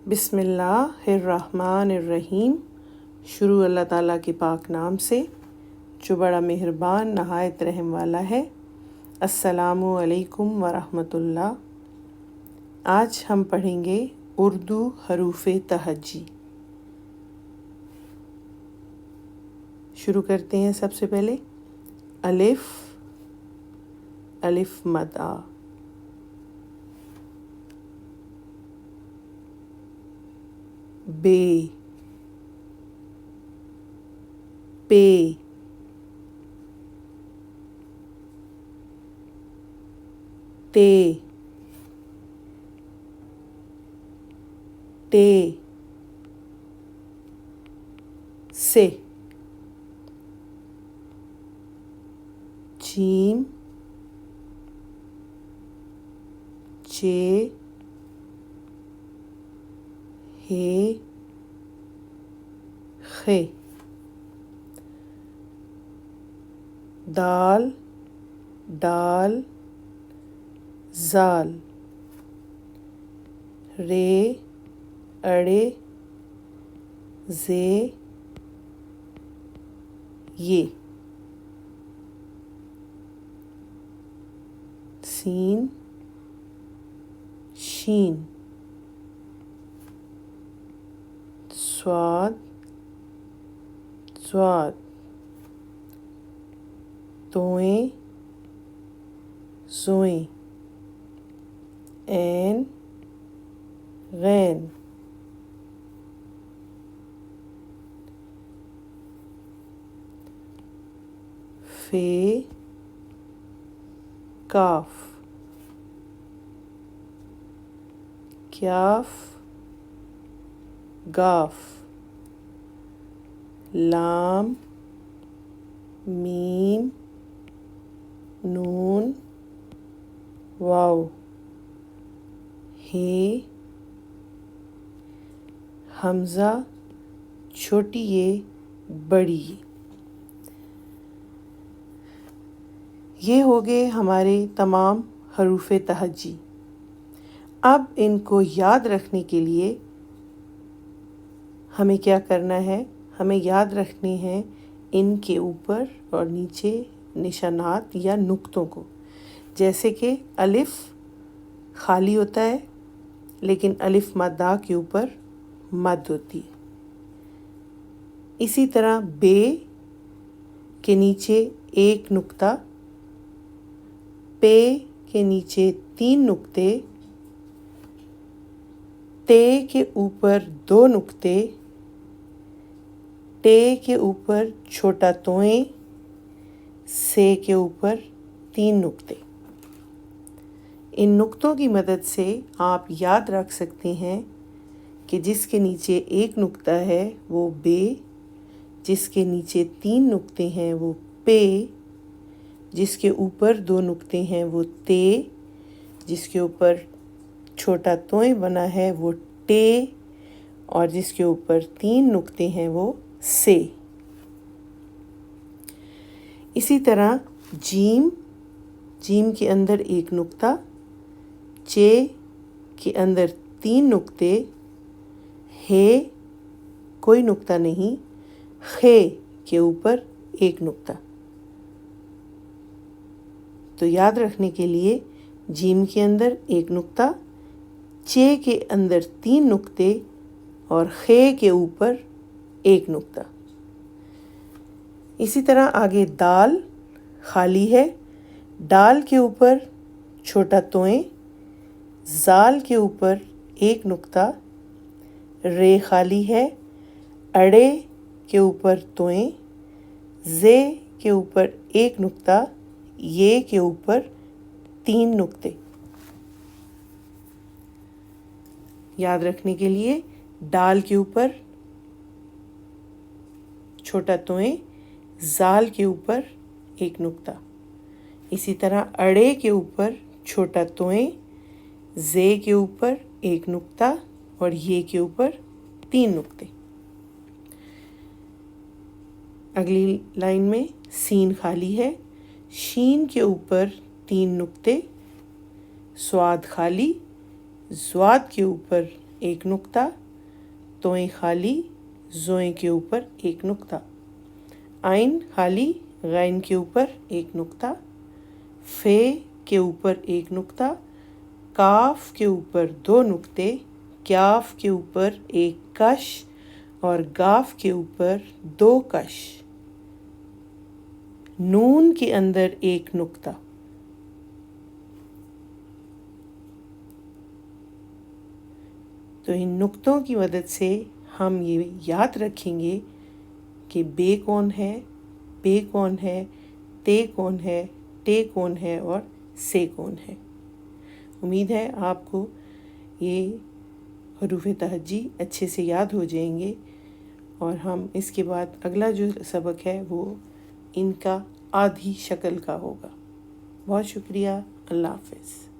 بسم اللہ الرحمن الرحیم۔ شروع اللہ تعالیٰ کے پاک نام سے جو بڑا مہربان نہایت رحم والا ہے۔ السلام علیکم ورحمۃ اللہ۔ آج ہم پڑھیں گے اردو حروف تہجی۔ شروع کرتے ہیں سب سے پہلے الف، الف مد آ، بے، پے، تے، ٹے، سے، جیم، چے، ہے، خے، دال، ڈال، زال، رے، اڑے، زے، یہ، سین، شین، صاد، ضاد، توئیں، زوئیں، عین، غین، فے، کاف، کیاف، گاف، لام، میم، نون، واو، ہے، حمزہ، چھوٹی یہ، بڑی یہ۔ یہ ہو گئے ہمارے تمام حروف تہجی۔ اب ان کو یاد رکھنے کے لیے ہمیں کیا کرنا ہے؟ ہمیں یاد رکھنے ہیں ان کے اوپر اور نیچے نشانات یا نقطوں کو۔ جیسے کہ الف خالی ہوتا ہے لیکن الف مد آ کے اوپر مد ہوتی ہے۔ اسی طرح بے کے نیچے ایک نقطہ، پے کے نیچے 3 نقطے، تے کے اوپر 2 نقطے، ٹے کے اوپر چھوٹا توئیں، سے کے اوپر 3 نقطے۔ ان نقطوں کی مدد سے آپ یاد رکھ سکتے ہیں کہ جس کے نیچے 1 نقطہ ہے وہ بے، جس کے نیچے 3 نقطے ہیں وہ پے، جس کے اوپر 2 نقطے ہیں وہ تے، جس کے اوپر چھوٹا توئیں بنا ہے وہ ٹے، اور جس کے اوپر 3 نقطے ہیں وہ سے۔ اسی طرح جیم، جیم کے اندر 1 نقطہ، چے کے اندر 3 نقطے، ہے کوئی نقطہ نہیں، خے کے اوپر 1 نقطہ۔ تو یاد رکھنے کے لیے جیم کے اندر 1 نقطہ، چے کے اندر 3 نقطے اور خے کے اوپر 1 نقطہ۔ اسی طرح آگے دال خالی ہے، ڈال کے اوپر چھوٹا توئیں، زال کے اوپر 1 نقطہ، رے خالی ہے، اڑے کے اوپر توئیں، زے کے اوپر 1 نقطہ، یہ کے اوپر 3 نقطے۔ یاد رکھنے کے لیے ڈال کے اوپر چھوٹا توئیں، زال کے اوپر 1 نقطہ، اسی طرح اڑے کے اوپر چھوٹا توئیں، زے کے اوپر 1 نقطہ اور یہ کے اوپر 3 نقطے۔ اگلی لائن میں سین خالی ہے، شین کے اوپر 3 نقطے، سواد خالی، زواد کے اوپر ایک نقطہ، توئیں خالی، زوئیں کے اوپر ایک نقطہ، عین خالی، غین کے اوپر ایک نقطہ، فے کے اوپر ایک نقطہ، کاف کے اوپر دو نقطے، کیاف کے اوپر ایک کش اور گاف کے اوپر دو کش، نون کے اندر ایک نقطہ۔ تو ان نقطوں کی مدد سے ہم یہ یاد رکھیں گے کہ بے کون ہے، پے کون ہے، تے کون ہے، ٹے کون ہے اور سے کون ہے۔ امید ہے آپ کو یہ حروف تہجی اچھے سے یاد ہو جائیں گے، اور ہم اس کے بعد اگلا جو سبق ہے وہ ان کا آدھی شکل کا ہوگا۔ بہت شکریہ، اللہ حافظ۔